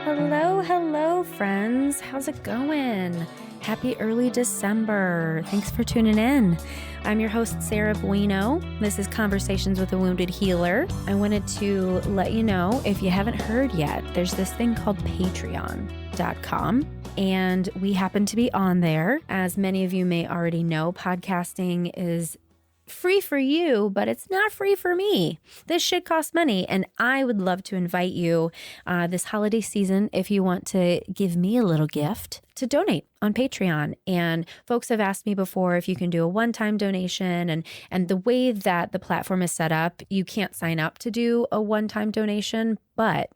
Hello, hello, friends. How's it going? Happy early December. Thanks for tuning in. I'm your host, Sarah Bueno. This is Conversations with a Wounded Healer. I wanted to let you know, if you haven't heard yet, there's this thing called Patreon.com. And we happen to be on there. As many of you may already know, podcasting is free for you, but it's not free for me. This shit costs money, and I would love to invite you this holiday season, if you want to give me a little gift, to donate on Patreon. And folks have asked me before if you can do a one-time donation, and the way that the platform is set up, you can't sign up to do a one-time donation, but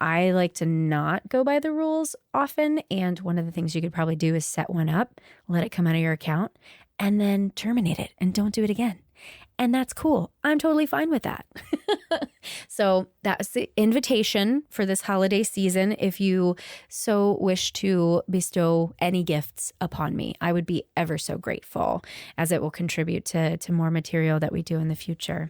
I like to not go by the rules often. And one of the things you could probably do is set one up, let it come out of your account, and then terminate it and don't do it again. And that's cool. I'm totally fine with that. So that's the invitation for this holiday season. If you so wish to bestow any gifts upon me, I would be ever so grateful, as it will contribute to more material that we do in the future.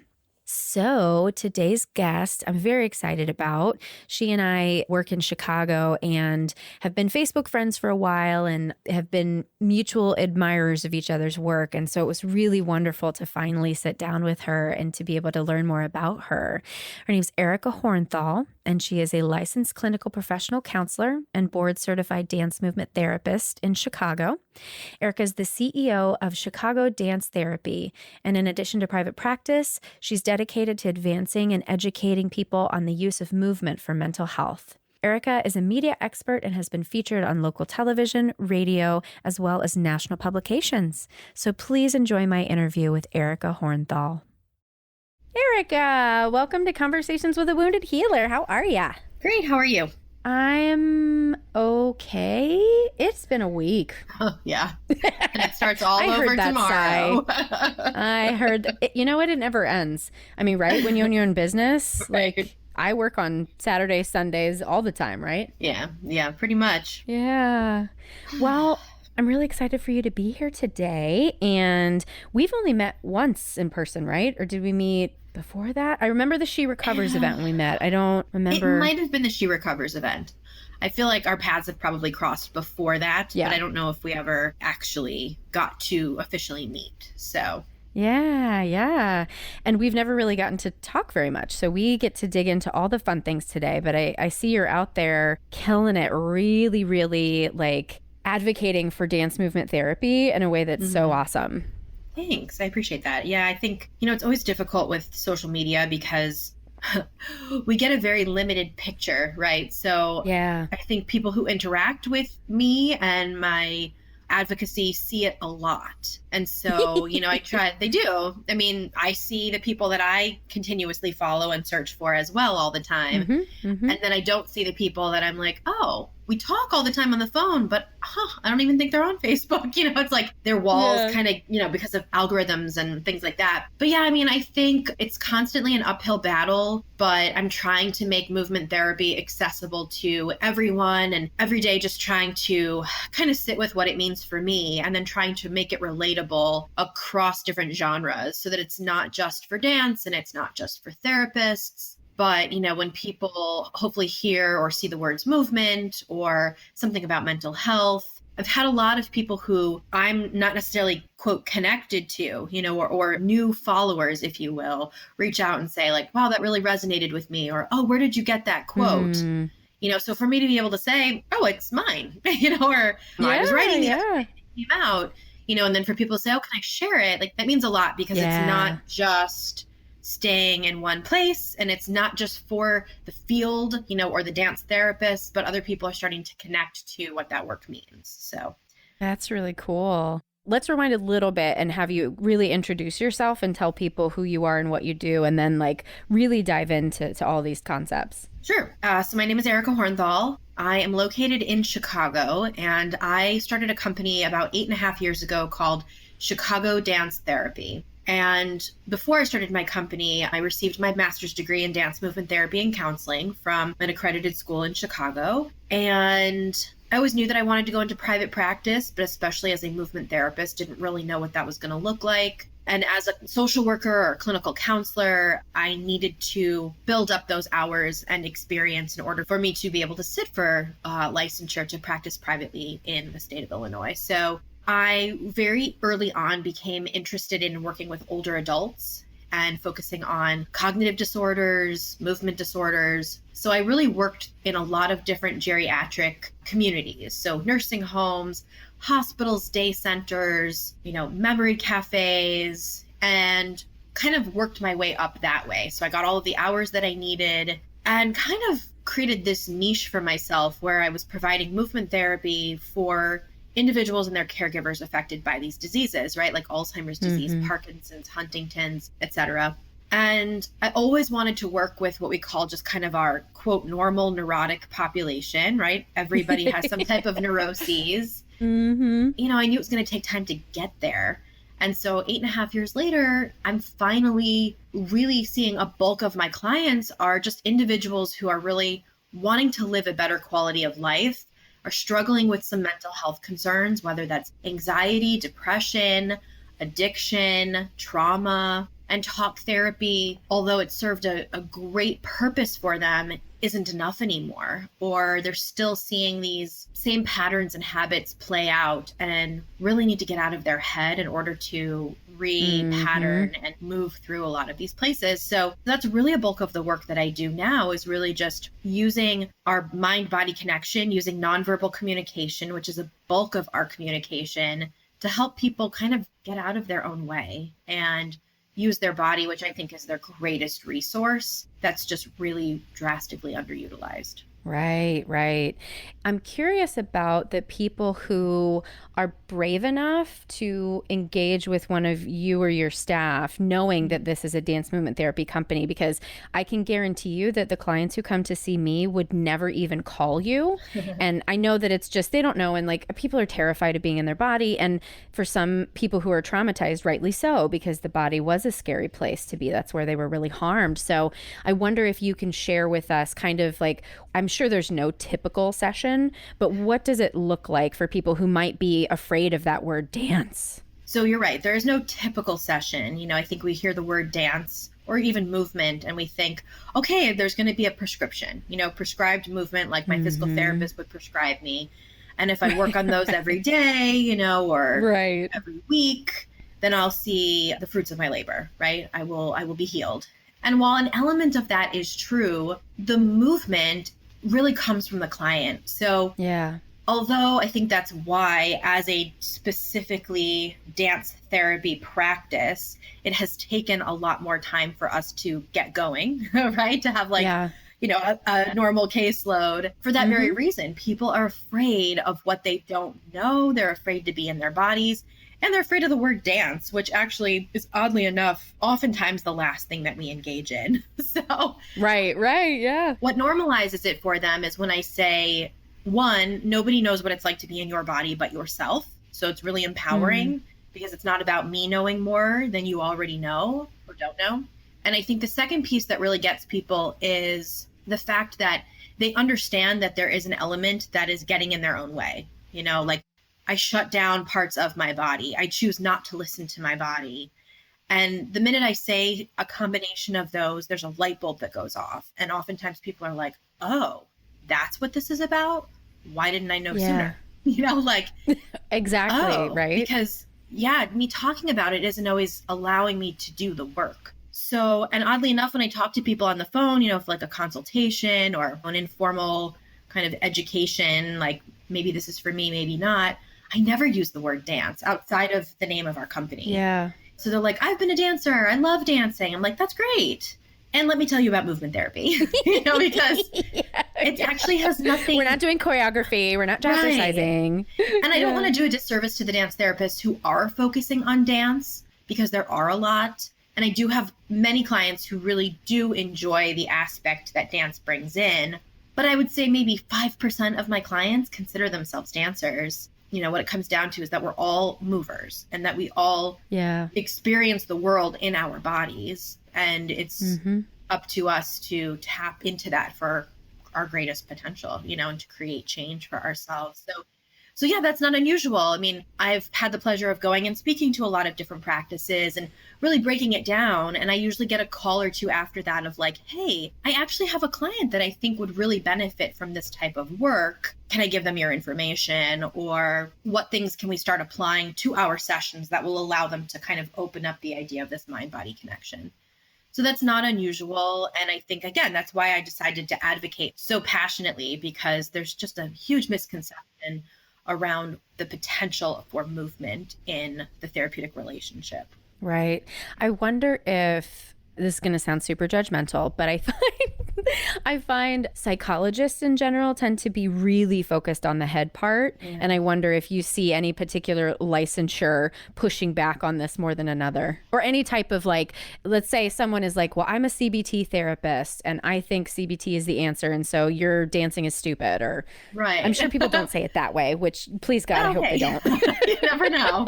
So today's guest, I'm very excited about. She and I work in Chicago and have been Facebook friends for a while and have been mutual admirers of each other's work. And so it was really wonderful to finally sit down with her and to be able to learn more about her. Her name's Erica Hornthal, and she is a licensed clinical professional counselor and board-certified dance movement therapist in Chicago. Erica is the CEO of Chicago Dance Therapy, and in addition to private practice, she's dedicated to advancing and educating people on the use of movement for mental health. Erica is a media expert and has been featured on local television, radio, as well as national publications. So please enjoy my interview with Erica Hornthal. Erica, welcome to Conversations with a Wounded Healer. How are ya? Great. How are you? I'm okay. It's been a week. Oh, yeah. And it starts all over tomorrow. I heard that. You know what? It never ends. I mean, right? When you own your own business, Right. like I work on Saturdays, Sundays all the time, right? Yeah, pretty much. Yeah. Well, I'm really excited for you to be here today. And we've only met once in person, right? Or did we meet before that? I remember the She Recovers event when we met. I don't remember. It might have been the She Recovers event. I feel like our paths have probably crossed before that, but I don't know if we ever actually got to officially meet. So Yeah. And we've never really gotten to talk very much. So we get to dig into all the fun things today. But I see you're out there killing it, really, really like advocating for dance movement therapy in a way that's so awesome. Thanks. I appreciate that. Yeah, I think, it's always difficult with social media because we get a very limited picture, right? So yeah, I think people who interact with me and my advocacy see it a lot. And so, they do. I mean, I see the people that I continuously follow and search for as well all the time. And then I don't see the people that I'm like, oh, we talk all the time on the phone, but I don't even think they're on Facebook. It's like their walls kind of, because of algorithms and things like that. But yeah, I mean, I think it's constantly an uphill battle, but I'm trying to make movement therapy accessible to everyone, and every day just trying to kind of sit with what it means for me and then trying to make it relatable across different genres so that it's not just for dance and it's not just for therapists. But, when people hopefully hear or see the words movement or something about mental health, I've had a lot of people who I'm not necessarily, quote, connected to, or new followers, if you will, reach out and say like, wow, that really resonated with me. Or, oh, where did you get that quote? So for me to be able to say, oh, it's mine, or I was writing it, it came out, and then for people to say, oh, can I share it? Like that means a lot because it's not just staying in one place, and it's not just for the field, or the dance therapist, but other people are starting to connect to what that work means. So that's really cool. Let's rewind a little bit and have you really introduce yourself and tell people who you are and what you do, and then like really dive into all these concepts. Sure. So my name is Erica Hornthal. I am located in Chicago, and I started a company about 8.5 years ago called Chicago Dance Therapy. And before I started my company, I received my master's degree in dance movement therapy and counseling from an accredited school in Chicago. And I always knew that I wanted to go into private practice, but especially as a movement therapist, didn't really know what that was going to look like. And as a social worker or clinical counselor, I needed to build up those hours and experience in order for me to be able to sit for licensure to practice privately in the state of Illinois. So I very early on became interested in working with older adults and focusing on cognitive disorders, movement disorders. So I really worked in a lot of different geriatric communities. So nursing homes, hospitals, day centers, memory cafes, and kind of worked my way up that way. So I got all of the hours that I needed and kind of created this niche for myself where I was providing movement therapy for individuals and their caregivers affected by these diseases, right? Like Alzheimer's disease, Parkinson's, Huntington's, etc. And I always wanted to work with what we call just kind of our quote normal neurotic population, right? Everybody has some type of neuroses. I knew it was going to take time to get there. And so 8.5 years later, I'm finally really seeing a bulk of my clients are just individuals who are really wanting to live a better quality of life, are struggling with some mental health concerns, whether that's anxiety, depression, addiction, trauma. And talk therapy, although it served a great purpose for them, isn't enough anymore. Or they're still seeing these same patterns and habits play out and really need to get out of their head in order to re-pattern and move through a lot of these places. So that's really a bulk of the work that I do now, is really just using our mind-body connection, using nonverbal communication, which is a bulk of our communication, to help people kind of get out of their own way and use their body, which I think is their greatest resource, that's just really drastically underutilized. Right, right. I'm curious about the people who are brave enough to engage with one of you or your staff, knowing that this is a dance movement therapy company, because I can guarantee you that the clients who come to see me would never even call you. And I know that it's just, they don't know. And like, people are terrified of being in their body. And for some people who are traumatized, rightly so, because the body was a scary place to be. That's where they were really harmed. So I wonder if you can share with us kind of like, I'm sure there's no typical session, but what does it look like for people who might be afraid of that word dance? So you're right. There is no typical session. I think we hear the word dance or even movement and we think, okay, there's going to be a prescription, prescribed movement like my physical therapist would prescribe me. And if I work on those every day, or every week, then I'll see the fruits of my labor, right? I will be healed. And while an element of that is true, the movement really comes from the client. So although I think that's why, as a specifically dance therapy practice, it has taken a lot more time for us to get going, right? To have a normal caseload for that very reason. People are afraid of what they don't know. They're afraid to be in their bodies. And they're afraid of the word dance, which actually is, oddly enough, oftentimes the last thing that we engage in. So Right, yeah. What normalizes it for them is when I say, one, nobody knows what it's like to be in your body but yourself. So it's really empowering because it's not about me knowing more than you already know or don't know. And I think the second piece that really gets people is the fact that they understand that there is an element that is getting in their own way. Like, I shut down parts of my body. I choose not to listen to my body. And the minute I say a combination of those, there's a light bulb that goes off. And oftentimes people are like, oh, that's what this is about? Why didn't I know sooner? Exactly, right? Because, me talking about it isn't always allowing me to do the work. So, and oddly enough, when I talk to people on the phone, for like a consultation or an informal kind of education, like maybe this is for me, maybe not, I never use the word dance outside of the name of our company. Yeah. So they're like, I've been a dancer. I love dancing. I'm like, that's great. And let me tell you about movement therapy, because it actually has nothing. We're not doing choreography. We're not jazzercising. And I don't want to do a disservice to the dance therapists who are focusing on dance, because there are a lot. And I do have many clients who really do enjoy the aspect that dance brings in. But I would say maybe 5% of my clients consider themselves dancers. What it comes down to is that we're all movers and that we all experience the world in our bodies. And it's up to us to tap into that for our greatest potential, and to create change for ourselves. So yeah, that's not unusual. I mean, I've had the pleasure of going and speaking to a lot of different practices and really breaking it down. And I usually get a call or two after that of like, hey, I actually have a client that I think would really benefit from this type of work. Can I give them your information? Or what things can we start applying to our sessions that will allow them to kind of open up the idea of this mind-body connection? So that's not unusual. And I think, again, that's why I decided to advocate so passionately, because there's just a huge misconception around the potential for movement in the therapeutic relationship. Right. I wonder if this is going to sound super judgmental, but I find psychologists in general tend to be really focused on the head part. Yeah. And I wonder if you see any particular licensure pushing back on this more than another, or any type of like, let's say someone is like, well, I'm a CBT therapist and I think CBT is the answer. And so your dancing is stupid, or right. I'm sure people don't say it that way, which please God, I hope they don't. You never know.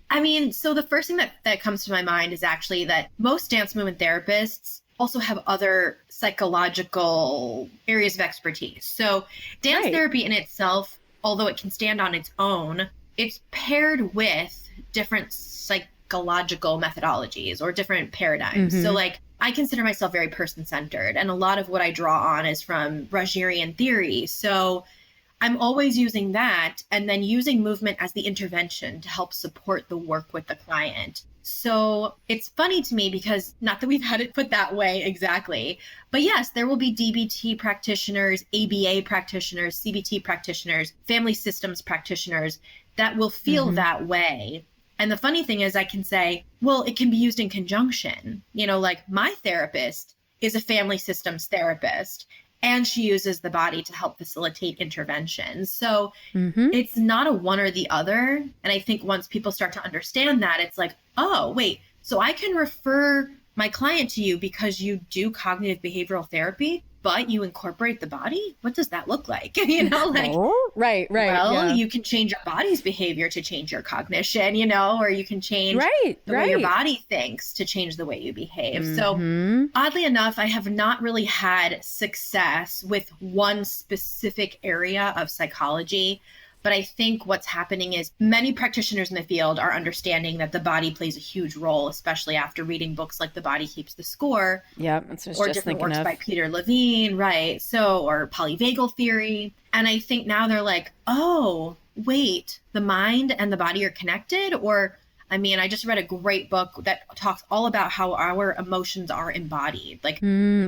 I mean, so the first thing that comes to my mind is actually that most dance movement therapists also have other psychological areas of expertise. So dance therapy in itself, although it can stand on its own, it's paired with different psychological methodologies or different paradigms. So like, I consider myself very person-centered, and a lot of what I draw on is from Rogerian theory. So I'm always using that, and then using movement as the intervention to help support the work with the client. So it's funny to me because, not that we've had it put that way exactly, but yes, there will be DBT practitioners, ABA practitioners, CBT practitioners, family systems practitioners that will feel that way. And the funny thing is I can say, well, it can be used in conjunction. You know, like my therapist is a family systems therapist, and she uses the body to help facilitate interventions. So it's not a one or the other. And I think once people start to understand that, it's like, oh, wait, so I can refer my client to you because you do cognitive behavioral therapy, but you incorporate the body? What does that look like? You know, like, right. Well, you can change your body's behavior to change your cognition, you know, or you can change the way your body thinks to change the way you behave. So oddly enough, I have not really had success with one specific area of psychology. But I think what's happening is many practitioners in the field are understanding that the body plays a huge role, especially after reading books like The Body Keeps the Score. Yeah, that's what I was or just different thinking works of. by Peter Levine, right? So, or polyvagal theory. And I think now they're like, oh, wait, the mind and the body are connected? Or, I mean, I just read a great book that talks all about how our emotions are embodied. Like,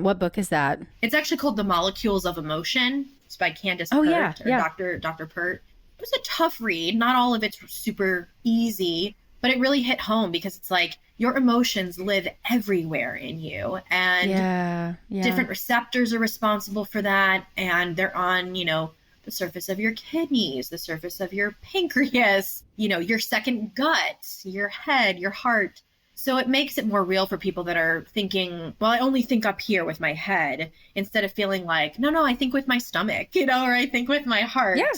what book is that? It's actually called The Molecules of Emotion. It's by Candace Pert, or Dr. Pert. It was a tough read. Not all of it's super easy, but it really hit home because it's like your emotions live everywhere in you, and different receptors are responsible for that. And they're on, you know, the surface of your kidneys, the surface of your pancreas, you know, your second gut, your head, your heart. So it makes it more real for people that are thinking, well, I only think up here with my head, instead of feeling like, no, I think with my stomach, you know, or I think with my heart. Yeah.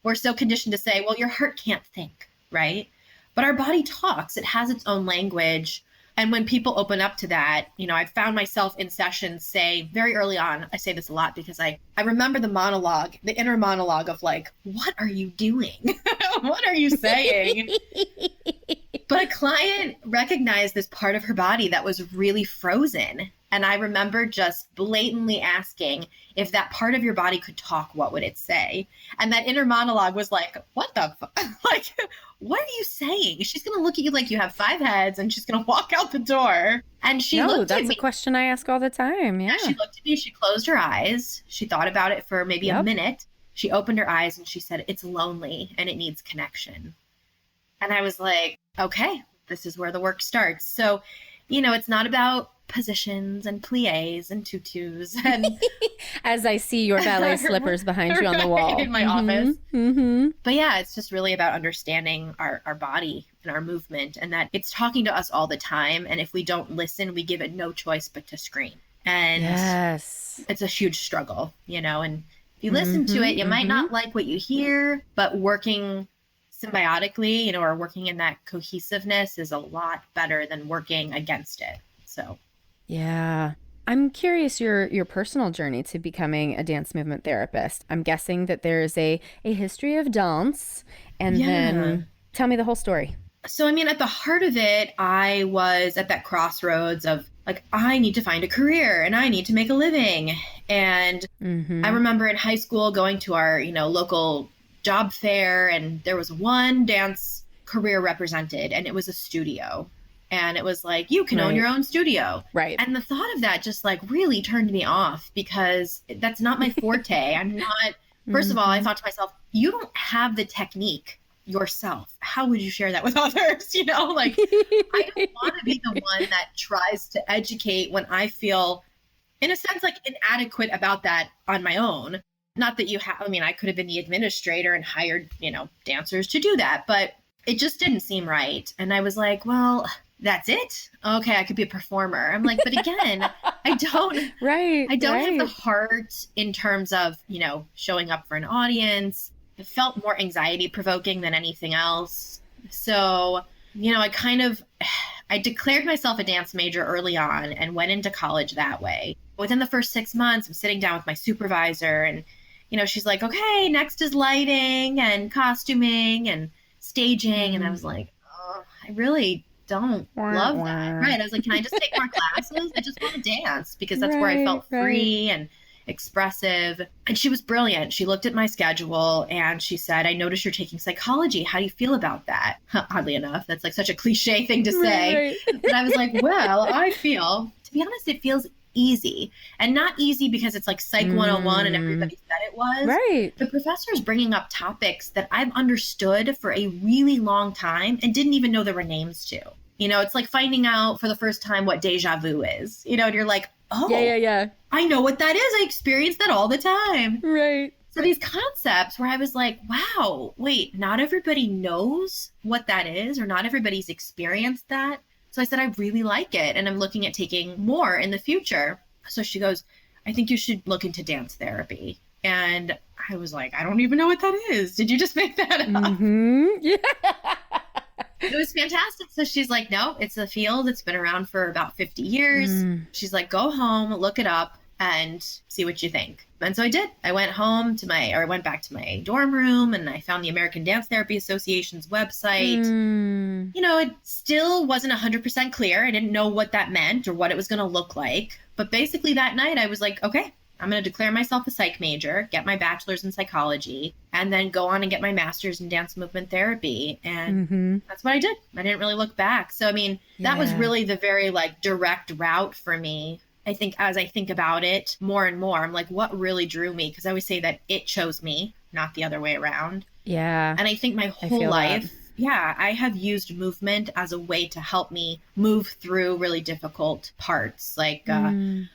We're so conditioned to say, well, your heart can't think, right? But our body talks. It has its own language. And when people open up to that, you know, I found myself in sessions say very early on, I say this a lot because I remember the monologue, the inner monologue of like, what are you doing? What are you saying? But a client recognized this part of her body that was really frozen. And I remember just blatantly asking, if that part of your body could talk, what would it say? And that inner monologue was like, what the like, what are you saying? She's going to look at you like you have 5 heads and she's going to walk out the door. And she looked at me. That's a question I ask all the time. Yeah. She looked at me. She closed her eyes. She thought about it for maybe a minute. She opened her eyes and she said, it's lonely and it needs connection. And I was like, okay, this is where the work starts. So, you know, it's not about positions and plies and tutus and as I see your ballet slippers behind you on the wall in my office. But yeah, it's just really about understanding our body and our movement, and that it's talking to us all the time. And if we don't listen, we give it no choice but to scream. And it's a huge struggle, you know, and if you listen to it, you might not like what you hear, but working symbiotically, you know, or working in that cohesiveness is a lot better than working against it. So yeah. I'm curious your personal journey to becoming a dance movement therapist. I'm guessing that there's a history of dance, and Yeah. then tell me the whole story. So, I mean, at the heart of it, I was at that crossroads of like, I need to find a career and I need to make a living. And I Mm-hmm. remember in high school going to our, local job fair, and there was one dance career represented, and it was a studio. And it was like, you can own Right. your own studio. Right. And the thought of that just like really turned me off because that's not my forte. I'm not, first of all, I Mm-hmm. thought to myself, you don't have the technique yourself. How would you share that with others? Like I don't want to be the one that tries to educate when I feel, in a sense, like inadequate about that on my own. Not that you have, I mean, I could have been the administrator and hired, dancers to do that, but it just didn't seem right. And I was like, well, that's it. Okay, I could be a performer. I'm like, but again, I don't Right. I don't have the Right. heart in terms of, showing up for an audience. It felt more anxiety provoking than anything else. So, I declared myself a dance major early on and went into college that way. Within the first 6 months, I'm sitting down with my supervisor, and, she's like, okay, next is lighting and costuming and staging. And I was like, oh, I really don't Wah, love wah. that. Right. I was like, can I just take more classes? I just want to dance because that's where I felt Right. free and expressive. And she was brilliant. She looked at my schedule and she said, I noticed you're taking psychology. How do you feel about that? Oddly enough, that's like such a cliche thing to say. Right. But I was like, well, I feel, to be honest, it feels easy. And not easy because it's like Psych 101 and everybody said it was. Right. The professor is bringing up topics that I've understood for a really long time and didn't even know there were names to. It's like finding out for the first time what deja vu is, and you're like, oh, Yeah. I know what that is. I experience that all the time. Right. So these concepts where I was like, wow, wait, not everybody knows what that is, or not everybody's experienced that. So I said, I really like it, and I'm looking at taking more in the future. So she goes, I think you should look into dance therapy. And I was like, I don't even know what that is. Did you just make that up? Mm-hmm. Yeah. It was fantastic. So she's like, no, it's a field. It's been around for about 50 years. She's like, go home, look it up, and see what you think. And so I did. I went back to my dorm room, and I found the American Dance Therapy Association's website. It still wasn't 100% clear. I didn't know what that meant or what it was going to look like. But basically that night I was like, okay, I'm going to declare myself a psych major, get my bachelor's in psychology, and then go on and get my master's in dance movement therapy. And that's what I did. I didn't really look back. So, I mean, that was really the very direct route for me. I think as I think about it more and more, I'm like, what really drew me? Because I always say that it chose me, not the other way around. Yeah. And I think my whole life, I have used movement as a way to help me move through really difficult parts. I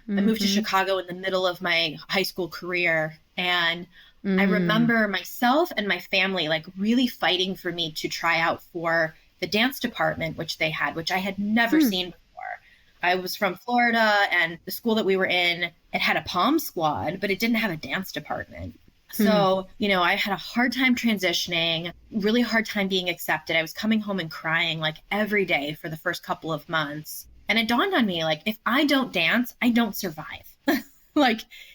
moved to Chicago in the middle of my high school career, and I remember myself and my family really fighting for me to try out for the dance department, which they had, which I had never seen before. I was from Florida, and the school that we were in, it had a pom squad, but it didn't have a dance department. So, I had a hard time transitioning, really hard time being accepted. I was coming home and crying every day for the first couple of months. And it dawned on me, if I don't dance, I don't survive.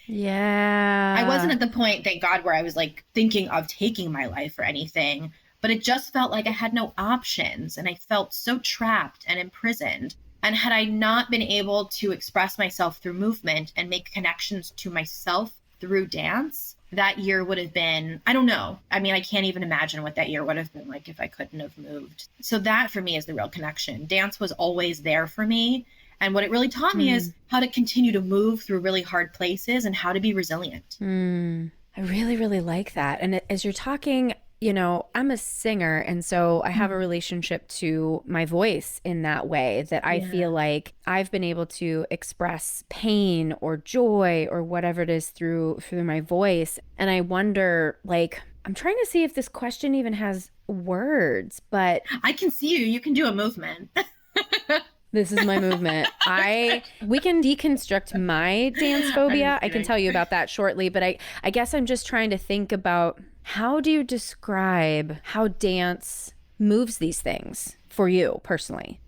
Yeah. I wasn't at the point, thank God, where I was thinking of taking my life or anything, but it just felt like I had no options. And I felt so trapped and imprisoned. And had I not been able to express myself through movement and make connections to myself through dance, that year would have been, I don't know. I mean, I can't even imagine what that year would have been like if I couldn't have moved. So that for me is the real connection. Dance was always there for me. And what it really taught me is how to continue to move through really hard places and how to be resilient. I really, really like that. And as you're talking, I'm a singer. And so I have a relationship to my voice in that way that I feel like I've been able to express pain or joy or whatever it is through my voice. And I wonder, I'm trying to see if this question even has words, but I can see you. You can do a movement. this is my movement. We can deconstruct my dance phobia. I can tell you about that shortly, but I guess I'm just trying to think about, how do you describe how dance moves these things for you personally?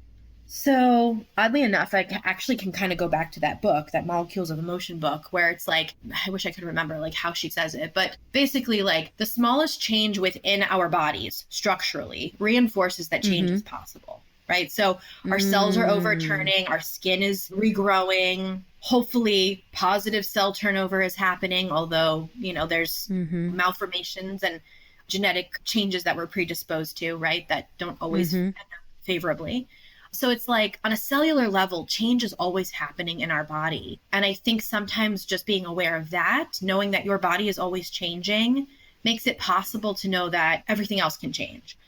So oddly enough, actually can kind of go back to that book, that Molecules of Emotion book, where it's like, I wish I could remember like how she says it, but basically like the smallest change within our bodies structurally reinforces that change is possible, right? So our cells are overturning, our skin is regrowing, hopefully positive cell turnover is happening, although, there's malformations and genetic changes that we're predisposed to, right? That don't always end up favorably. So it's like on a cellular level, change is always happening in our body. And I think sometimes just being aware of that, knowing that your body is always changing, makes it possible to know that everything else can change.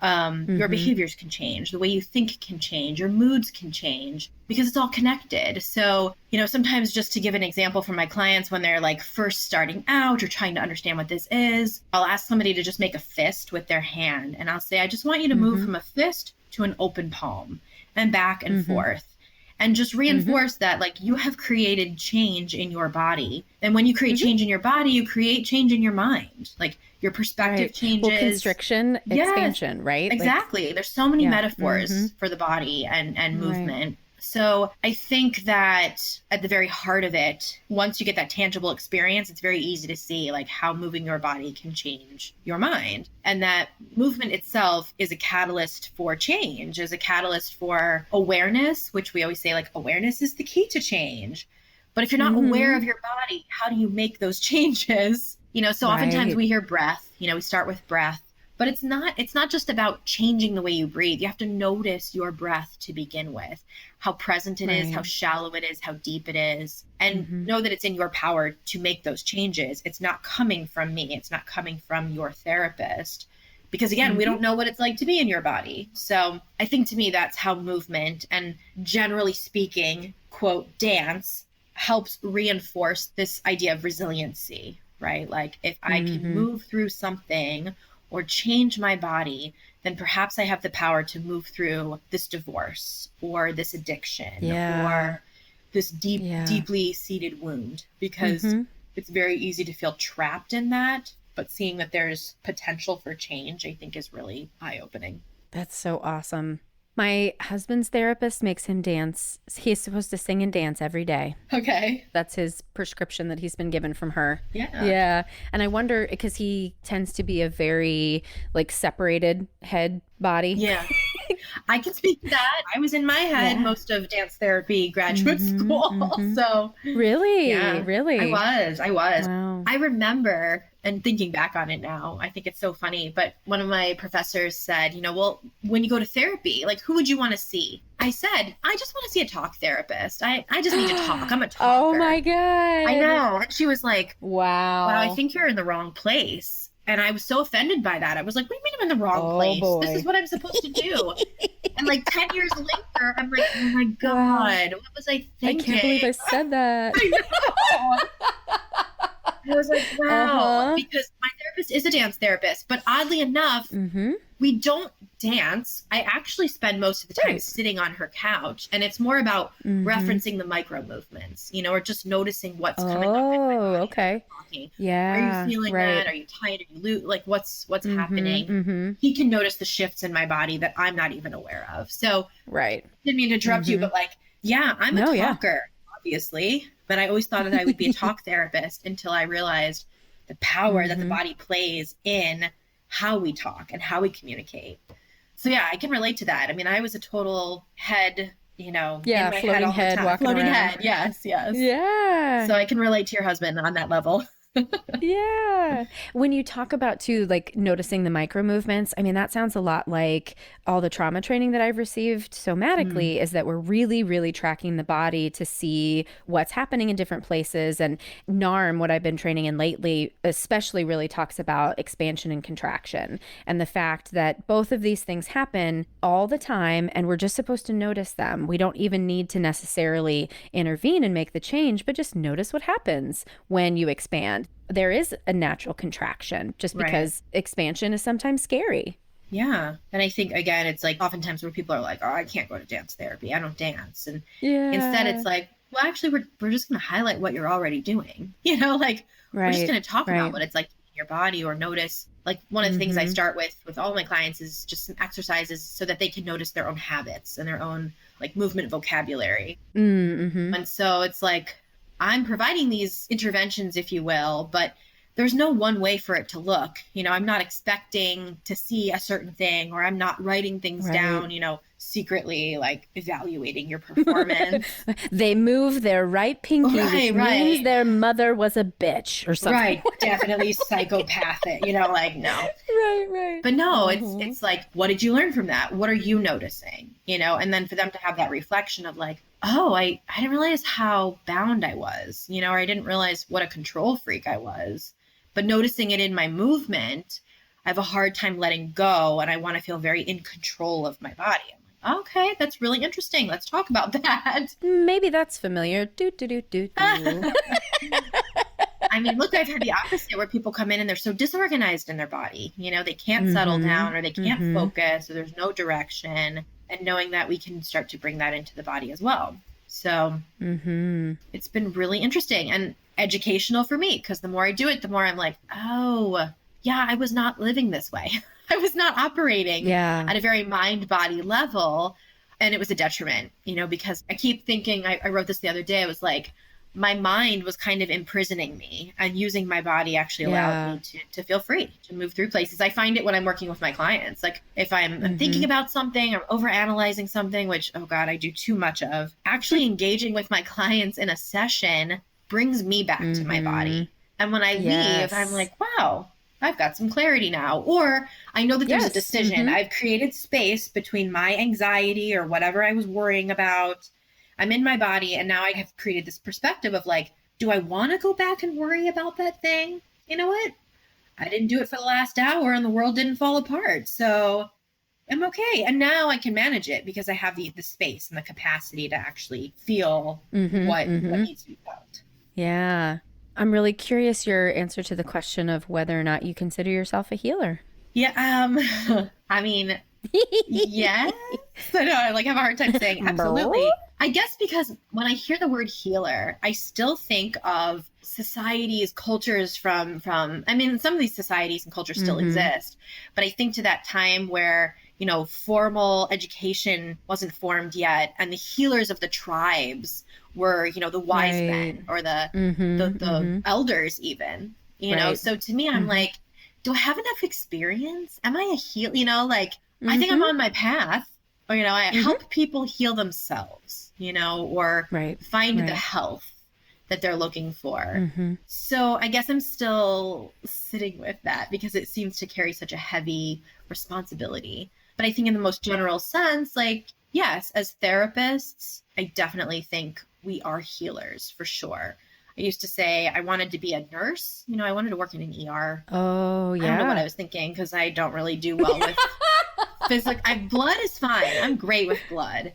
Your behaviors can change, the way you think can change, your moods can change, because it's all connected. So, sometimes just to give an example from my clients, when they're like first starting out or trying to understand what this is, I'll ask somebody to just make a fist with their hand. And I'll say, I just want you to move from a fist to an open palm and back and forth. And just reinforce that like you have created change in your body. And when you create change in your body, you create change in your mind. Like your perspective changes. Well, constriction, expansion, right? Exactly. There's so many metaphors for the body and movement. So I think that at the very heart of it, once you get that tangible experience, it's very easy to see like how moving your body can change your mind. And that movement itself is a catalyst for change, is a catalyst for awareness, which we always say like awareness is the key to change. But if you're not aware of your body, how do you make those changes? So oftentimes we hear breath, we start with breath. But it's not just about changing the way you breathe. You have to notice your breath to begin with, how present it is, how shallow it is, how deep it is, and know that it's in your power to make those changes. It's not coming from me. It's not coming from your therapist. Because again, we don't know what it's like to be in your body. So I think to me, that's how movement and generally speaking, quote, dance helps reinforce this idea of resiliency, right? Like if I can move through something or change my body, then perhaps I have the power to move through this divorce or this addiction or this deeply seated wound, because it's very easy to feel trapped in that. But seeing that there's potential for change, I think is really eye-opening. That's so awesome. My husband's therapist makes him dance. He's supposed to sing and dance every day. Okay. That's his prescription that he's been given from her. Yeah. Yeah. And I wonder, because he tends to be a very like separated head body. Yeah. I can speak to that. I was in my head most of dance therapy graduate school. So really? Yeah, really? I was. Wow. I remember, and thinking back on it now, I think it's so funny, but one of my professors said, well, when you go to therapy, like who would you want to see? I said, I just want to see a talk therapist. I just need to talk. I'm a talker. Oh my God. I know. And she was like, wow, I think you're in the wrong place. And I was so offended by that. I was like, what do you mean I'm in the wrong place? Boy. This is what I'm supposed to do. And like 10 years later, I'm like, oh my God, what was I thinking? I can't believe I said that. I know. I was like, wow, because my therapist is a dance therapist, but oddly enough, we don't dance. I actually spend most of the time sitting on her couch, and it's more about referencing the micro movements, or just noticing what's coming up in my body. Okay. Yeah. Are you feeling that? Are you tight? Are you loose? Like what's happening? He can notice the shifts in my body that I'm not even aware of. So didn't mean to interrupt you, but like, I'm a talker, obviously. But I always thought that I would be a talk therapist until I realized the power that the body plays in how we talk and how we communicate. So I can relate to that. I mean, I was a total head, in my floating head all the time. Floating head, yes. Yeah. So I can relate to your husband on that level. Yeah. When you talk about too, like noticing the micro movements, I mean, that sounds a lot like all the trauma training that I've received somatically is that we're really, really tracking the body to see what's happening in different places. And NARM, what I've been training in lately, especially really talks about expansion and contraction and the fact that both of these things happen all the time. And we're just supposed to notice them. We don't even need to necessarily intervene and make the change, but just notice what happens when you expand. There is a natural contraction just because expansion is sometimes scary. Yeah. And I think, again, it's like oftentimes where people are like, oh, I can't go to dance therapy. I don't dance. And instead it's like, well, actually, we're just going to highlight what you're already doing. We're just going to talk about what it's like in your body or notice. Like one of the things I start with all my clients is just some exercises so that they can notice their own habits and their own like movement vocabulary. Mm-hmm. And so it's like, I'm providing these interventions, if you will, but there's no one way for it to look. I'm not expecting to see a certain thing, or I'm not writing things down, secretly, like evaluating your performance. They move their right pinky, which means their mother was a bitch or something. Right. Definitely psychopathic, like, no. Right. But no, it's like, what did you learn from that? What are you noticing? And then for them to have that reflection of like, oh, I didn't realize how bound I was, or I didn't realize what a control freak I was. But noticing it in my movement, I have a hard time letting go, and I want to feel very in control of my body. I'm like, okay, that's really interesting. Let's talk about that. Maybe that's familiar. Do. I mean, look, I've had the opposite where people come in and they're so disorganized in their body. They can't settle down, or they can't focus, or there's no direction. And knowing that, we can start to bring that into the body as well. So it's been really interesting and educational for me, because the more I do it, the more I'm like, oh, yeah, I was not living this way. I was not operating at a very mind-body level. And it was a detriment, because I keep thinking, I wrote this the other day, I was like, my mind was kind of imprisoning me, and using my body actually allowed me to feel free to move through places. I find it when I'm working with my clients, like if I'm thinking about something or overanalyzing something, which, oh God, I do too much of, actually engaging with my clients in a session brings me back to my body. And when I leave, I'm like, wow, I've got some clarity now. Or I know that there's a decision. I've created space between my anxiety or whatever I was worrying about. I'm in my body, and now I have created this perspective of like, do I want to go back and worry about that thing? You know what? I didn't do it for the last hour, and the world didn't fall apart. So I'm okay. And now I can manage it because I have the space and the capacity to actually feel what needs to be felt. Yeah. I'm really curious your answer to the question of whether or not you consider yourself a healer. Yeah. I mean, yes. I know, I have a hard time saying absolutely. I guess because when I hear the word healer, I still think of societies, cultures from, I mean, some of these societies and cultures still exist, but I think to that time where, formal education wasn't formed yet, and the healers of the tribes were, the wise men or the elders even, so to me, I'm like, do I have enough experience? Am I a healer? I think I'm on my path, or, I help people heal themselves, or find the health that they're looking for. So I guess I'm still sitting with that because it seems to carry such a heavy responsibility. But I think in the most general sense, like, yes, as therapists, I definitely think we are healers for sure. I used to say I wanted to be a nurse. I wanted to work in an ER. Oh, yeah. I don't know what I was thinking because I don't really do well with physical. Blood is fine. I'm great with blood.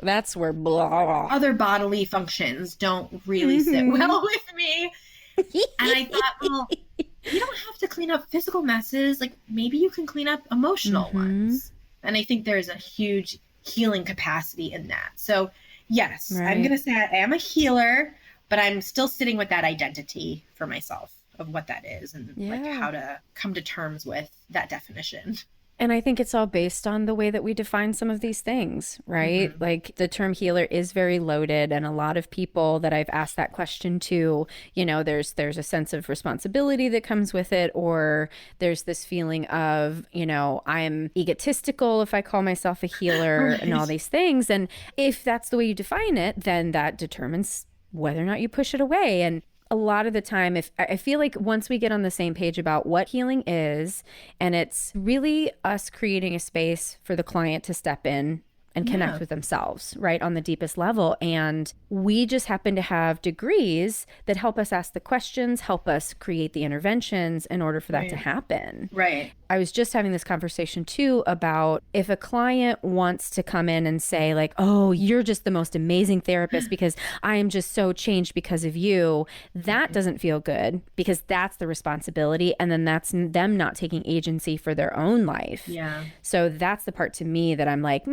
That's where blah. Other bodily functions don't really sit well with me. And I thought, well, you don't have to clean up physical messes. Like, maybe you can clean up emotional ones. And I think there's a huge healing capacity in that. So, yes, I'm going to say I am a healer, but I'm still sitting with that identity for myself of what that is and like how to come to terms with that definition. And I think it's all based on the way that we define some of these things, right? Like the term healer is very loaded, and a lot of people that I've asked that question to, there's a sense of responsibility that comes with it, or there's this feeling of, I'm egotistical if I call myself a healer and all these things. And if that's the way you define it, then that determines whether or not you push it away. And a lot of the time, if I feel like once we get on the same page about what healing is, and it's really us creating a space for the client to step in and connect with themselves, right, on the deepest level. And we just happen to have degrees that help us ask the questions, help us create the interventions in order for that to happen. Right. I was just having this conversation too about if a client wants to come in and say like, oh, you're just the most amazing therapist because I am just so changed because of you. That doesn't feel good because that's the responsibility. And then that's them not taking agency for their own life. Yeah. So that's the part to me that I'm like,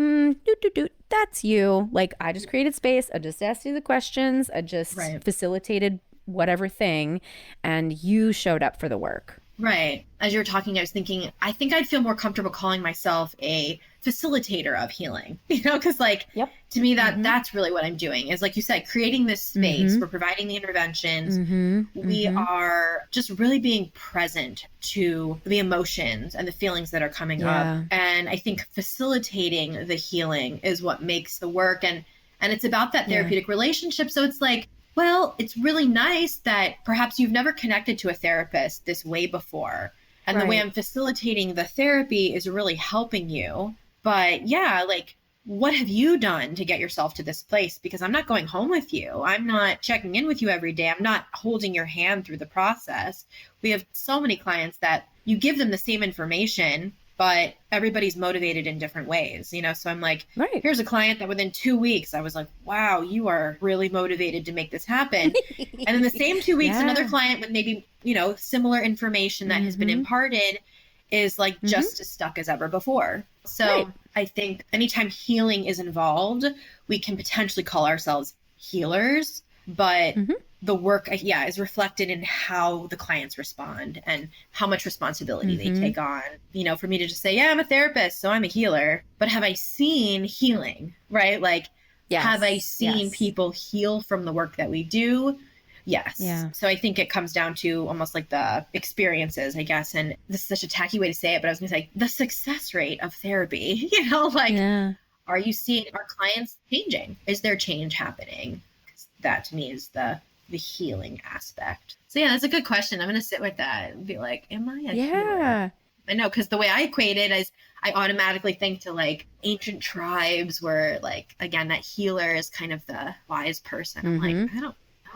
that's you. Like, I just created space. I just asked you the questions. I just facilitated whatever thing, and you showed up for the work. Right. As you were talking, I was thinking, I think I'd feel more comfortable calling myself a facilitator of healing, because like, Yep. to me, that's really what I'm doing is, like you said, creating this space. We're providing the interventions. We are just really being present to the emotions and the feelings that are coming up. And I think facilitating the healing is what makes the work. And it's about that therapeutic relationship. So it's like, well, it's really nice that perhaps you've never connected to a therapist this way before. And the way I'm facilitating the therapy is really helping you. But yeah, like, what have you done to get yourself to this place? Because I'm not going home with you. I'm not checking in with you every day. I'm not holding your hand through the process. We have so many clients that you give them the same information, but everybody's motivated in different ways, So I'm like, here's a client that within 2 weeks, I was like, wow, you are really motivated to make this happen. And in the same 2 weeks, another client with maybe, similar information that has been imparted is like just as stuck as ever before. So I think anytime healing is involved, we can potentially call ourselves healers, but the work, is reflected in how the clients respond and how much responsibility they take on. For me to just say, I'm a therapist, so I'm a healer, but have I seen healing, right? Like, have I seen people heal from the work that we do? Yes. Yeah. So I think it comes down to almost like the experiences, I guess. And this is such a tacky way to say it, but I was going to say the success rate of therapy, are you seeing our clients changing? Is there change happening? 'Cause that to me is the healing aspect. So yeah, that's a good question. I'm going to sit with that and be like, am I a healer? I know, because the way I equate it is I automatically think to like ancient tribes where like, again, that healer is kind of the wise person. I'm like, I don't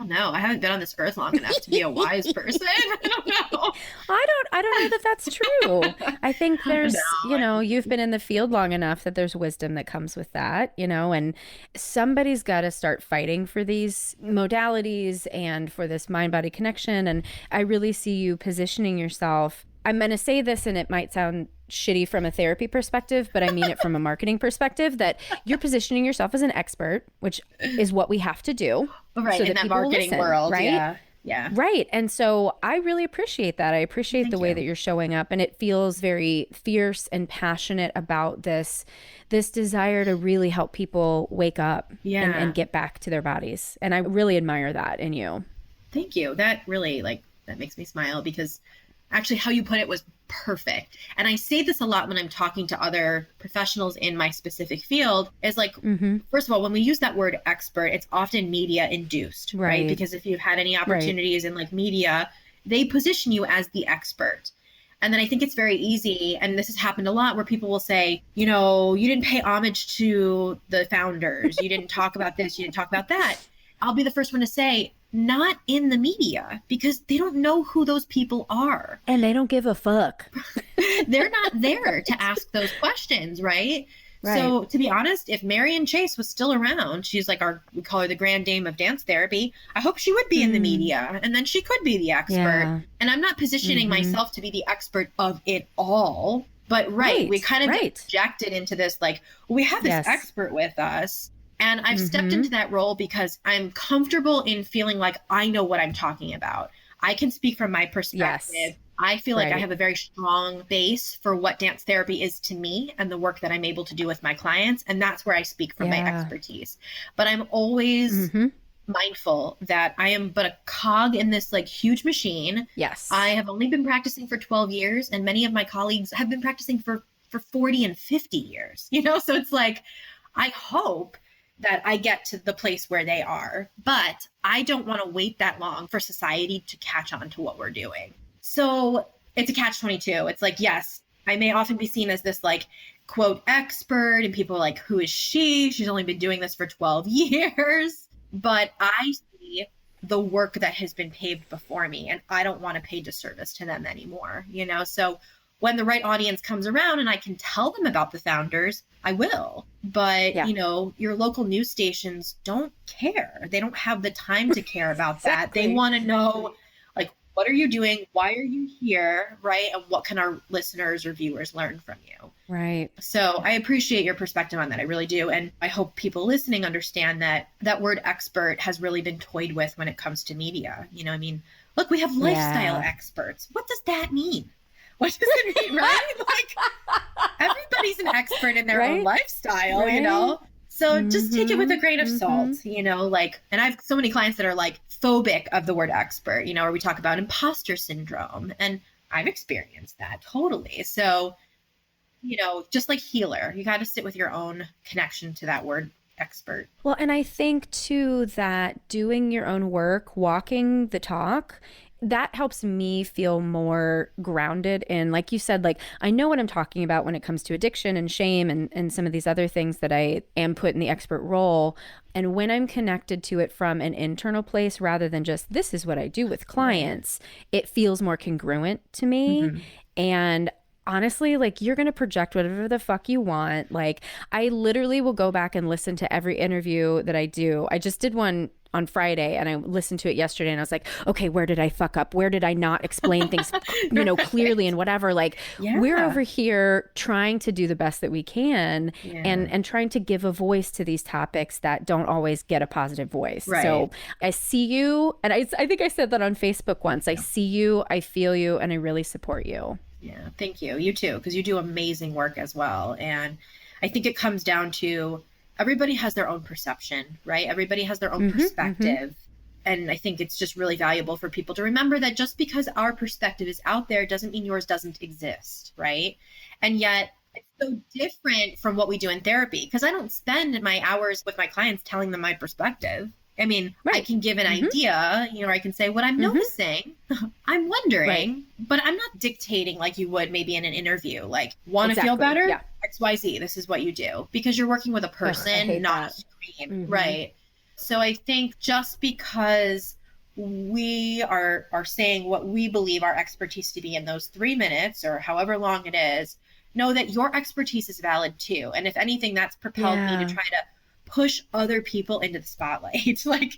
know. I haven't been on this earth long enough to be a wise person. I don't know. I don't know that that's true. I think there's, you've been in the field long enough that there's wisdom that comes with that, and somebody's got to start fighting for these modalities and for this mind-body connection. And I really see you positioning yourself. I'm going to say this, and it might sound shitty from a therapy perspective, but I mean it from a marketing perspective, that you're positioning yourself as an expert, which is what we have to do. Right, so in that marketing world, right? Yeah. Right. And so I really appreciate that. I appreciate the way that you're showing up, and it feels very fierce and passionate about this desire to really help people wake up and get back to their bodies. And I really admire that in you. Thank you. That really that makes me smile, because actually how you put it was perfect. And I say this a lot when I'm talking to other professionals in my specific field, is like, first of all, when we use that word expert, it's often media induced, right? Because if you've had any opportunities in like media, they position you as the expert. And then I think it's very easy, and this has happened a lot, where people will say, you didn't pay homage to the founders. You didn't talk about this. You didn't talk about that. I'll be the first one to say, not in the media, because they don't know who those people are. And they don't give a fuck. They're not there to ask those questions, right? So to be honest, if Marion Chase was still around, she's like we call her the grand dame of dance therapy. I hope she would be in the media, and then she could be the expert. Yeah. And I'm not positioning myself to be the expert of it all, but we kind of get projected into this, like, we have this expert with us. And I've stepped into that role because I'm comfortable in feeling like I know what I'm talking about. I can speak from my perspective. Yes. I feel like I have a very strong base for what dance therapy is to me and the work that I'm able to do with my clients. And that's where I speak from my expertise. But I'm always mindful that I am but a cog in this like huge machine. Yes. I have only been practicing for 12 years, and many of my colleagues have been practicing for 40 and 50 years, So it's like, I hope that I get to the place where they are, but I don't want to wait that long for society to catch on to what we're doing. So it's a catch-22. It's like, yes, I may often be seen as this like, quote, expert, and people are like, who is she? She's only been doing this for 12 years. But I see the work that has been paved before me, and I don't want to pay disservice to them anymore, So when the right audience comes around and I can tell them about the founders, I will. But, your local news stations don't care. They don't have the time to care about that. They want to know, like, what are you doing? Why are you here? Right? And what can our listeners or viewers learn from you? Right. So I appreciate your perspective on that. I really do. And I hope people listening understand that that word expert has really been toyed with when it comes to media. Look, we have lifestyle Yeah. experts. What does that mean? What does it mean, right? Like, everybody's an expert in their own Right? lifestyle, Right? you know? So just take it with a grain of Mhm. salt, you know, like, and I have so many clients that are like phobic of the word expert, you know, or we talk about imposter syndrome. And I've experienced that totally. So, you know, just like healer, you got to sit with your own connection to that word expert. Well, and I think too that doing your own work, walking the talk, that helps me feel more grounded in, like you said, like I know what I'm talking about when it comes to addiction and shame and some of these other things that I am put in the expert role. And when I'm connected to it from an internal place rather than just this is what I do with clients, it feels more congruent to me. Mm-hmm. And honestly, like you're going to project whatever the fuck you want. Like I literally will go back and listen to every interview that I do. I just did one on Friday and I listened to it yesterday and I was like, okay, where did I fuck up? Where did I not explain things, you know, clearly and whatever? Like we're over here trying to do the best that we can and trying to give a voice to these topics that don't always get a positive voice. Right. So I see you. And I think I said that on Facebook once. I see you, I feel you, and I really support you. Yeah, thank you. You too, because you do amazing work as well. And I think it comes down to everybody has their own perception, right? Everybody has their own perspective. And I think it's just really valuable for people to remember that just because our perspective is out there doesn't mean yours doesn't exist, right? And yet it's so different from what we do in therapy, because I don't spend my hours with my clients telling them my perspective. I mean, I can give an idea, you know, or I can say what I'm noticing, I'm wondering, but I'm not dictating like you would maybe in an interview, like, want to feel better? Yeah. XYZ, this is what you do, because you're working with a person, not a screen, right? So I think just because we are saying what we believe our expertise to be in those 3 minutes or however long it is, know that your expertise is valid too. And if anything, that's propelled me to try to push other people into the spotlight. Like,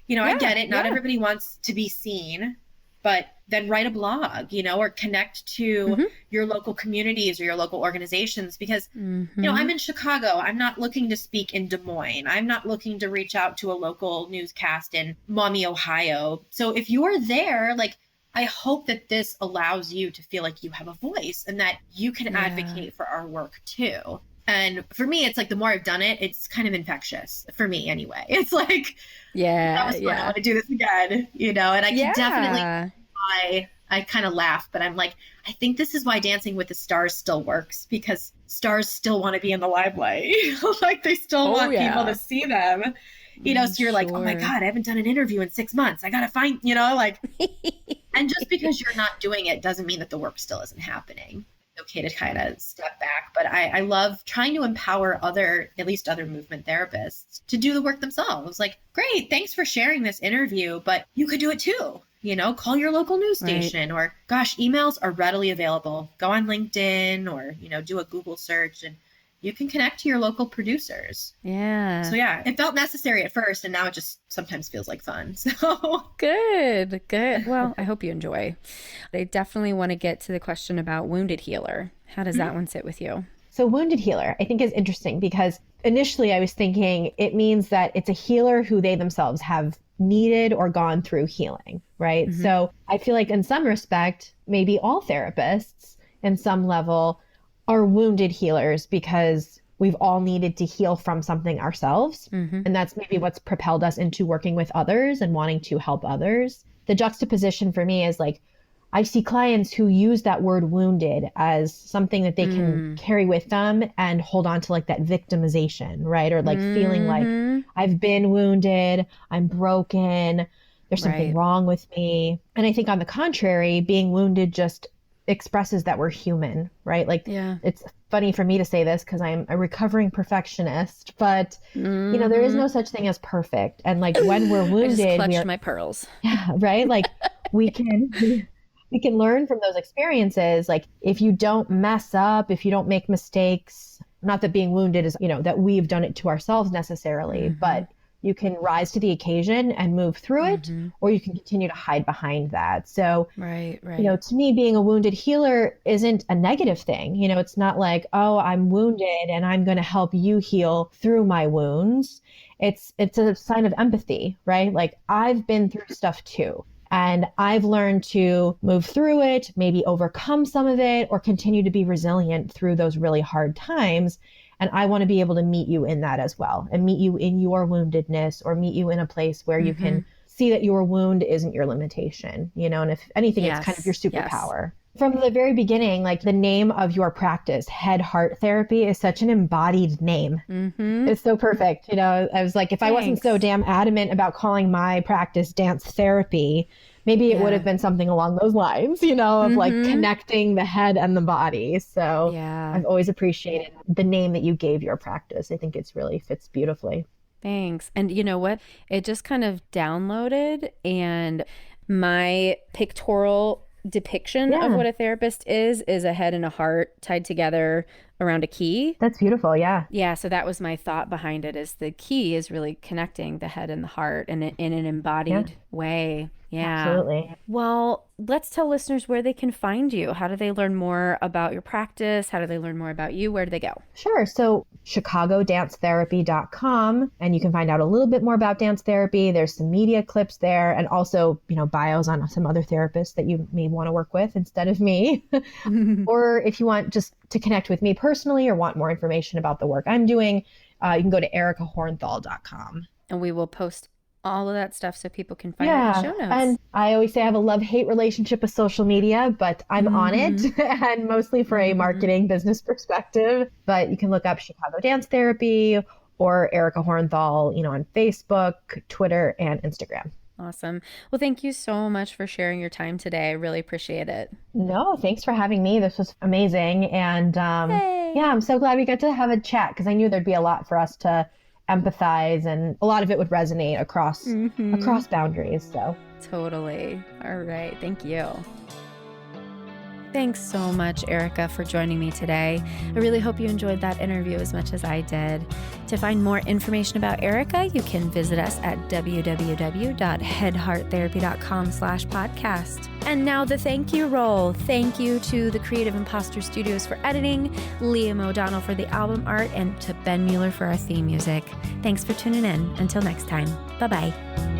you know, I get it. Not everybody wants to be seen, but then write a blog, you know, or connect to your local communities or your local organizations, because, you know, I'm in Chicago. I'm not looking to speak in Des Moines. I'm not looking to reach out to a local newscast in Maumee, Ohio. So if you're there, like, I hope that this allows you to feel like you have a voice and that you can advocate for our work too. And for me, it's like the more I've done it, it's kind of infectious for me anyway. It's like, that was fun. I want to do this again, you know, and I can definitely, I kind of laugh, but I'm like, I think this is why Dancing with the Stars still works, because stars still want to be in the limelight. Like they still want people to see them, you know, so you're like, oh my God, I haven't done an interview in 6 months. I got to find, you know, like, and just because you're not doing it doesn't mean that the work still isn't happening. Okay to kind of step back, but I love trying to empower at least other movement therapists to do the work themselves. Like, great, thanks for sharing this interview, but you could do it too. You know, call your local news station, or gosh, emails are readily available. Go on LinkedIn or, you know, do a Google search and you can connect to your local producers. Yeah. So yeah, it felt necessary at first and now it just sometimes feels like fun. So good. Well, I hope you enjoy. I definitely want to get to the question about wounded healer. How does that one sit with you? So wounded healer, I think is interesting because initially I was thinking it means that it's a healer who they themselves have needed or gone through healing, right? So I feel like in some respect, maybe all therapists in some level are wounded healers because we've all needed to heal from something ourselves. And that's maybe what's propelled us into working with others and wanting to help others. The juxtaposition for me is like, I see clients who use that word wounded as something that they can carry with them and hold on to, like that victimization, right? Or like feeling like I've been wounded, I'm broken, there's something wrong with me. And I think on the contrary, being wounded just expresses that we're human, right? Like it's funny for me to say this because I'm a recovering perfectionist, but you know, there is no such thing as perfect. And like when we're wounded, I just clutched my pearls. Yeah, right? Like we can learn from those experiences. Like if you don't mess up, if you don't make mistakes, not that being wounded is, you know, that we've done it to ourselves necessarily, but you can rise to the occasion and move through it, or you can continue to hide behind that. So, you know, to me, being a wounded healer isn't a negative thing. You know, it's not like, oh, I'm wounded and I'm going to help you heal through my wounds. It's a sign of empathy, right? Like I've been through stuff too. And I've learned to move through it, maybe overcome some of it, or continue to be resilient through those really hard times. And I want to be able to meet you in that as well, and meet you in your woundedness, or meet you in a place where you can see that your wound isn't your limitation, and if anything, it's kind of your superpower. Yes. From the very beginning, like the name of your practice, Head Heart Therapy, is such an embodied name. It's so perfect. I was like, if I wasn't so damn adamant about calling my practice dance therapy, maybe it would have been something along those lines, of like connecting the head and the body. So I've always appreciated the name that you gave your practice. I think it's really fits beautifully. Thanks. And you know what? It just kind of downloaded, and my pictorial depiction of what a therapist is a head and a heart tied together around a key. That's beautiful. Yeah. Yeah. So that was my thought behind it, is the key is really connecting the head and the heart in an embodied way. Yeah. Absolutely. Well, let's tell listeners where they can find you. How do they learn more about your practice? How do they learn more about you? Where do they go? Sure. So chicagodancetherapy.com, and you can find out a little bit more about dance therapy. There's some media clips there, and also, bios on some other therapists that you may want to work with instead of me. Or if you want just to connect with me personally or want more information about the work I'm doing, you can go to ericahornthal.com. And we will post all of that stuff so people can find it in the show notes. And I always say I have a love-hate relationship with social media, but I'm on it, and mostly for a marketing business perspective. But you can look up Chicago Dance Therapy or Erica Hornthal, on Facebook, Twitter, and Instagram. Awesome. Well, thank you so much for sharing your time today. I really appreciate it. No, thanks for having me. This was amazing. And I'm so glad we got to have a chat, because I knew there'd be a lot for us to empathize, and a lot of it would resonate across boundaries. So totally. All right. Thank you. Thanks so much, Erica, for joining me today. I really hope you enjoyed that interview as much as I did. To find more information about Erica, you can visit us at www.headhearttherapy.com/podcast. And now the thank you roll. Thank you to the Creative Imposter Studios for editing, Liam O'Donnell for the album art, and to Ben Mueller for our theme music. Thanks for tuning in. Until next time. Bye-bye.